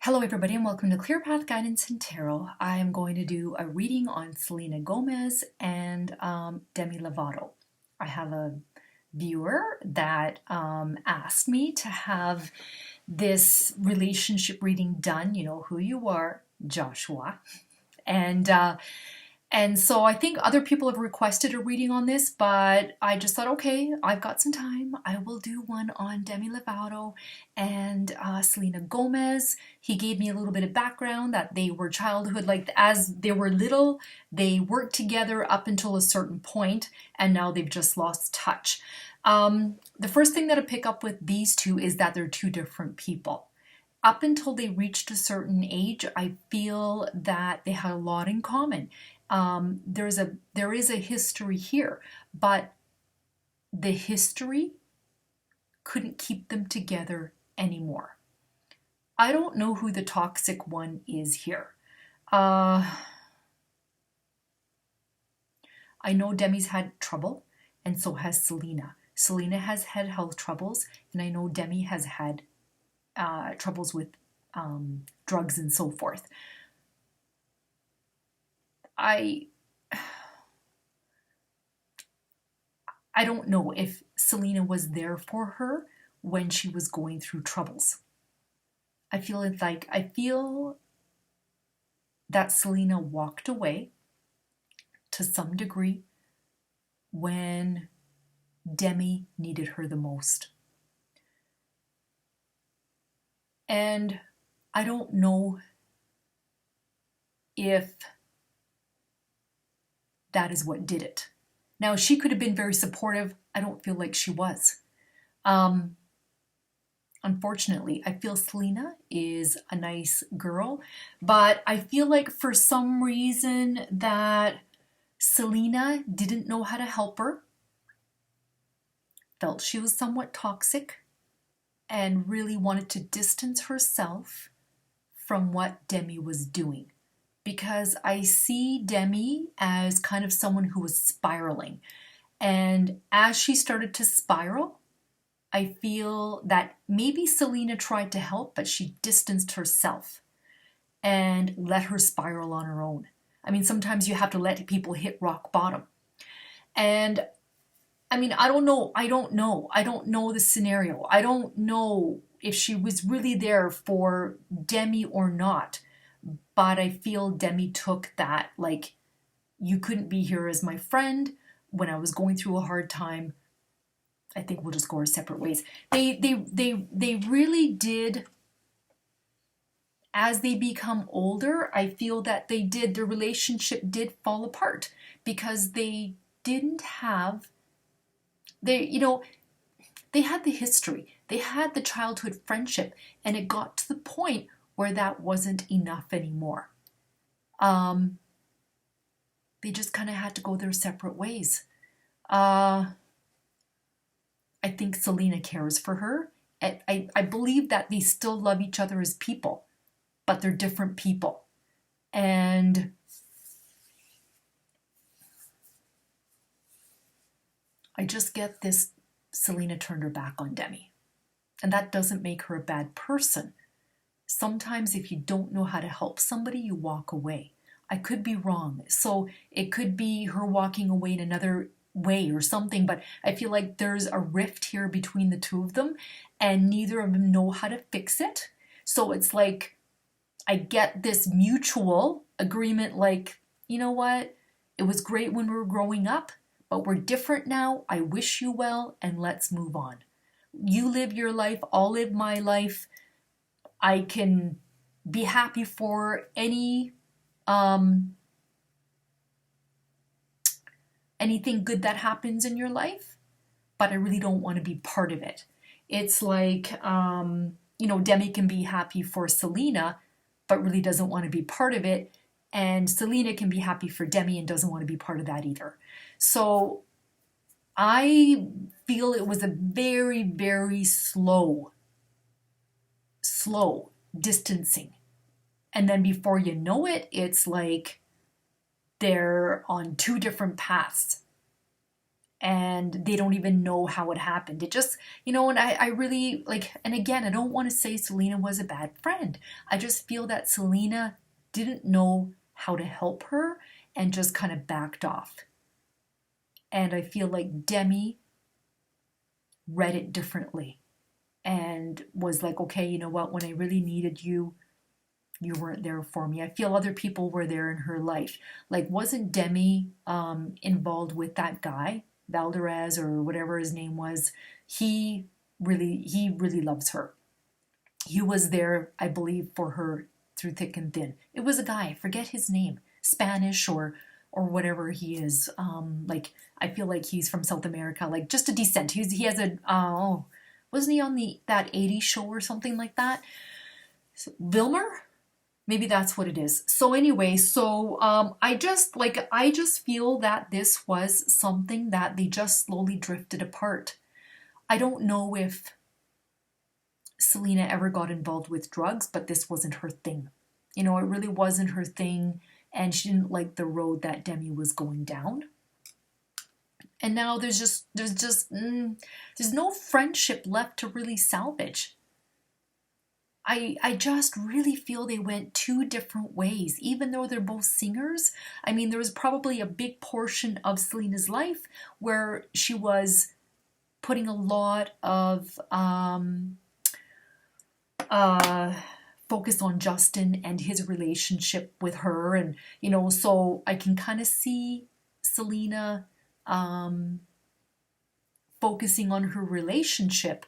Hello everybody and welcome to Clear Path Guidance and Tarot. I am going to do a reading on Selena Gomez and Demi Lovato. I have a viewer that asked me to have this relationship reading done. You know who you are, Joshua. And so I think other people have requested a reading on this, but I just thought, okay, I've got some time. I will do one on Demi Lovato and Selena Gomez. He gave me a little bit of background that they were childhood, like as they were little, they worked together up until a certain point, and now they've just lost touch. The first thing that I pick up with these two is that they're two different people. Up until they reached a certain age, I feel that they had a lot in common. There is a history here, but the history couldn't keep them together anymore. I don't know who the toxic one is here. I know Demi's had trouble, and so has Selena. Selena has had health troubles, and I know Demi has had troubles with drugs and so forth. I don't know if Selena was there for her when she was going through troubles. I feel that Selena walked away to some degree when Demi needed her the most. And I don't know if that is what did it. Now, she could have been very supportive. I don't feel like she was. Unfortunately, I feel Selena is a nice girl, but I feel like for some reason that Selena didn't know how to help her, felt she was somewhat toxic, and really wanted to distance herself from what Demi was doing. Because I see Demi as kind of someone who was spiraling. And as she started to spiral, I feel that maybe Selena tried to help, but she distanced herself and let her spiral on her own. I mean, sometimes you have to let people hit rock bottom. And I mean, I don't know the scenario. I don't know if she was really there for Demi or not. But I feel Demi took that, like, you couldn't be here as my friend when I was going through a hard time. I think we'll just go our separate ways. They really did, as they become older, I feel that their relationship did fall apart because they didn't have, they had the history, they had the childhood friendship, and it got to the point where that wasn't enough anymore. They just kind of had to go their separate ways. I think Selena cares for her. I believe that they still love each other as people, but they're different people. And I just get this, Selena turned her back on Demi. And that doesn't make her a bad person. Sometimes if you don't know how to help somebody, you walk away. I could be wrong. So it could be her walking away in another way or something, but I feel like there's a rift here between the two of them and neither of them know how to fix it. So it's like, I get this mutual agreement, like, you know what? It was great when we were growing up, but we're different now. I wish you well, and let's move on. You live your life, I'll live my life. I can be happy for anything good that happens in your life, but I really don't want to be part of it. It's like, Demi can be happy for Selena, but really doesn't want to be part of it. And Selena can be happy for Demi and doesn't want to be part of that either. So I feel it was a very, very slow distancing. And then before you know it, it's like they're on two different paths. and they don't even know how it happened. It just, and I really like, and again, I don't want to say Selena was a bad friend. I just feel that Selena didn't know how to help her and just kind of backed off. And I feel like Demi read it differently and was like, okay, you know what, when I really needed you, you weren't there for me. I feel other people were there in her life. Like, wasn't Demi involved with that guy, Valdez or whatever his name was? He really loves her. He was there, I believe, for her through thick and thin. It was a guy, I forget his name, Spanish or whatever he is. Like, I feel like he's from South America, like just a descent. He has a wasn't he on that 80s show or something like that? So, Vilmer? Maybe that's what it is. So anyway, I just feel that this was something that they just slowly drifted apart. I don't know if Selena ever got involved with drugs, but this wasn't her thing. It really wasn't her thing, and she didn't like the road that Demi was going down. And now there's no friendship left to really salvage. I just really feel they went two different ways, even though they're both singers. I mean, there was probably a big portion of Selena's life where she was putting a lot of focus on Justin and his relationship with her. And, so I can kind of see Selena focusing on her relationship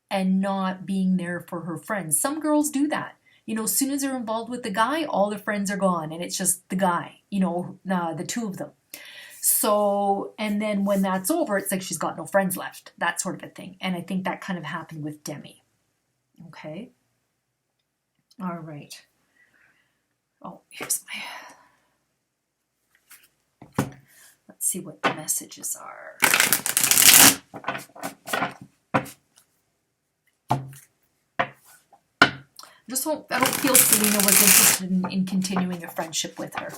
and not being there for her friends. Some girls do that. As soon as they're involved with the guy, all their friends are gone and it's just the guy, the two of them. So, and then when that's over, it's like she's got no friends left, that sort of a thing. And I think that kind of happened with Demi. Okay. All right. Oh, here's let's see what the messages are. I don't feel Selena was interested in continuing a friendship with her.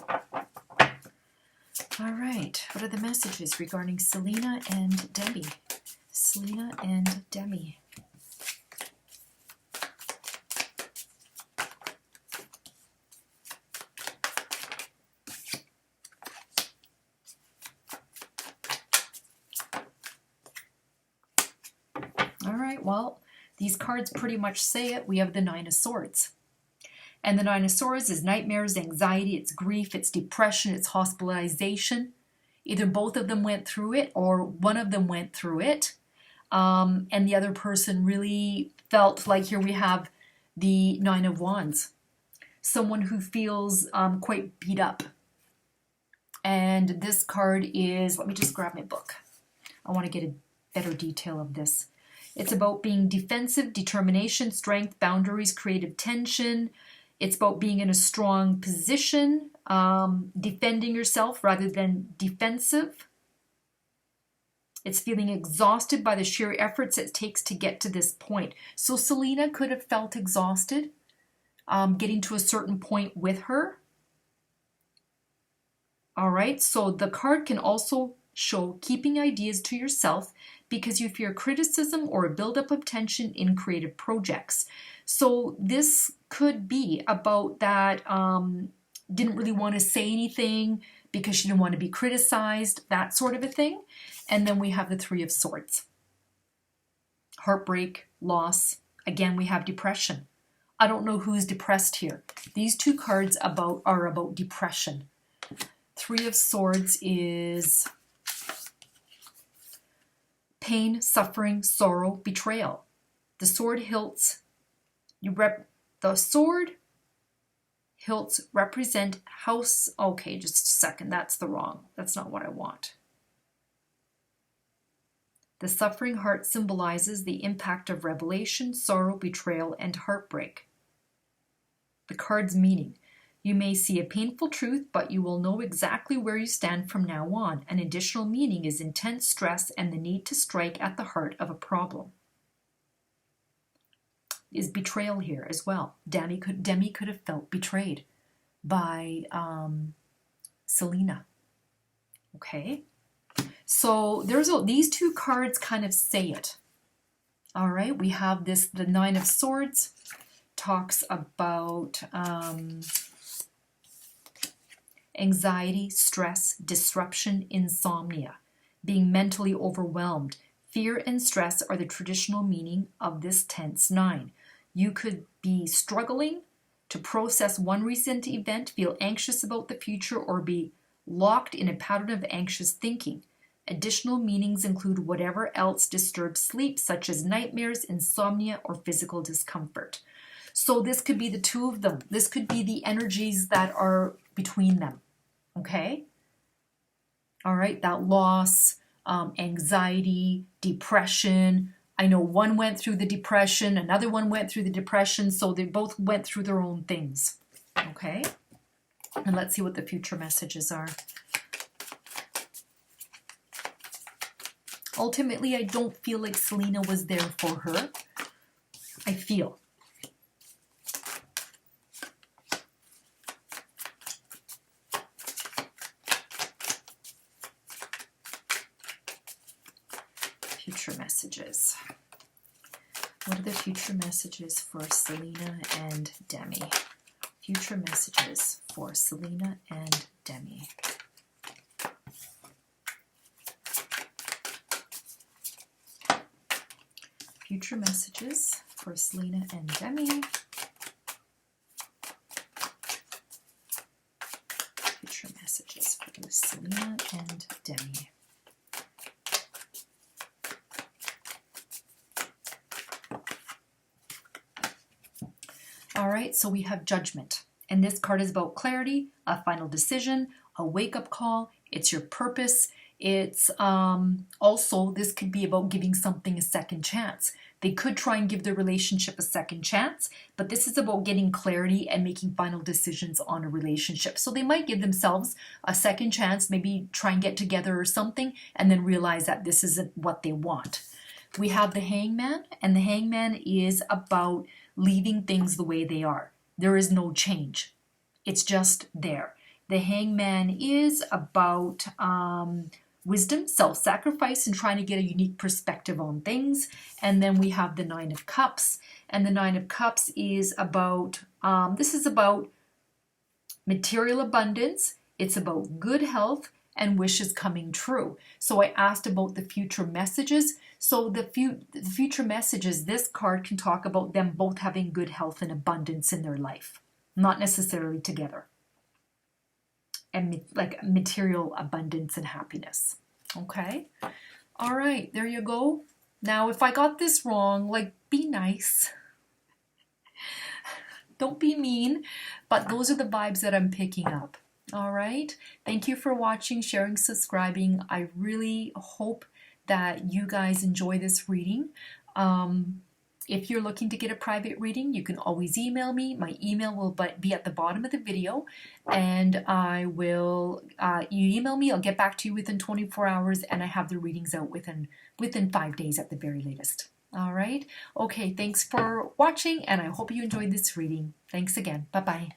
All right, what are the messages regarding Selena and Demi? Selena and Demi. All right, well, these cards pretty much say it. We have the Nine of Swords. And the Nine of Swords is nightmares, anxiety, it's grief, it's depression, it's hospitalization. Either both of them went through it or one of them went through it. And the other person really felt like, here we have the Nine of Wands. Someone who feels quite beat up. And this card is, let me just grab my book. I want to get a better detail of this. It's about being defensive, determination, strength, boundaries, creative tension. It's about being in a strong position, defending yourself rather than defensive. It's feeling exhausted by the sheer efforts it takes to get to this point. So Selena could have felt exhausted getting to a certain point with her. All right, so the card can also show keeping ideas to yourself because you fear criticism or a buildup of tension in creative projects. So this could be about that didn't really want to say anything because she didn't want to be criticized, that sort of a thing. And then we have the Three of Swords. Heartbreak, loss. Again, we have depression. I don't know who's depressed here. These two cards are about depression. Three of Swords is pain, suffering, sorrow, betrayal. The sword hilts represent house. Okay, just a second. That's not what I want. The suffering heart symbolizes the impact of revelation, sorrow, betrayal, and heartbreak. The card's meaning. You may see a painful truth, but you will know exactly where you stand from now on. An additional meaning is intense stress and the need to strike at the heart of a problem. Is betrayal here as well. Demi could have felt betrayed by Selena. Okay? So these two cards kind of say it. All right, we have the Nine of Swords talks about anxiety, stress, disruption, insomnia, being mentally overwhelmed. Fear and stress are the traditional meaning of this tense nine. You could be struggling to process one recent event, feel anxious about the future, or be locked in a pattern of anxious thinking. Additional meanings include whatever else disturbs sleep, such as nightmares, insomnia, or physical discomfort. So this could be the two of them. This could be the energies that are between them. Okay? All right, that loss, anxiety, depression. I know one went through the depression, another one went through the depression, so they both went through their own things. Okay? And let's see what the future messages are. Ultimately, I don't feel like Selena was there for her. I feel. Future messages. What are the future messages for Selena and Demi? Future messages for Selena and Demi. Future messages for Selena and Demi. Future messages for Selena and Demi. All right, so we have Judgment. And this card is about clarity, a final decision, a wake-up call. It's your purpose. It's also, this could be about giving something a second chance. They could try and give their relationship a second chance, but this is about getting clarity and making final decisions on a relationship. So they might give themselves a second chance, maybe try and get together or something, and then realize that this isn't what they want. We have the Hangman, and the Hangman is about leaving things the way they are. There is no change. It's just there. The Hangman is about wisdom, self-sacrifice, and trying to get a unique perspective on things. And then we have the Nine of Cups. And the Nine of Cups is about, this is about material abundance. It's about good health and wishes coming true. So I asked about the future messages. So the future messages, this card can talk about them both having good health and abundance in their life, not necessarily together. And like material abundance and happiness. Okay? All right, there you go. Now, if I got this wrong, like, be nice. Don't be mean, but those are the vibes that I'm picking up. All right? Thank you for watching, sharing, subscribing. I really hope that you guys enjoy this reading. If you're looking to get a private reading, you can always email me. My email will be at the bottom of the video, and I will, you email me, I'll get back to you within 24 hours, and I have the readings out within 5 days at the very latest. All right? Okay, thanks for watching, and I hope you enjoyed this reading. Thanks again. Bye-bye.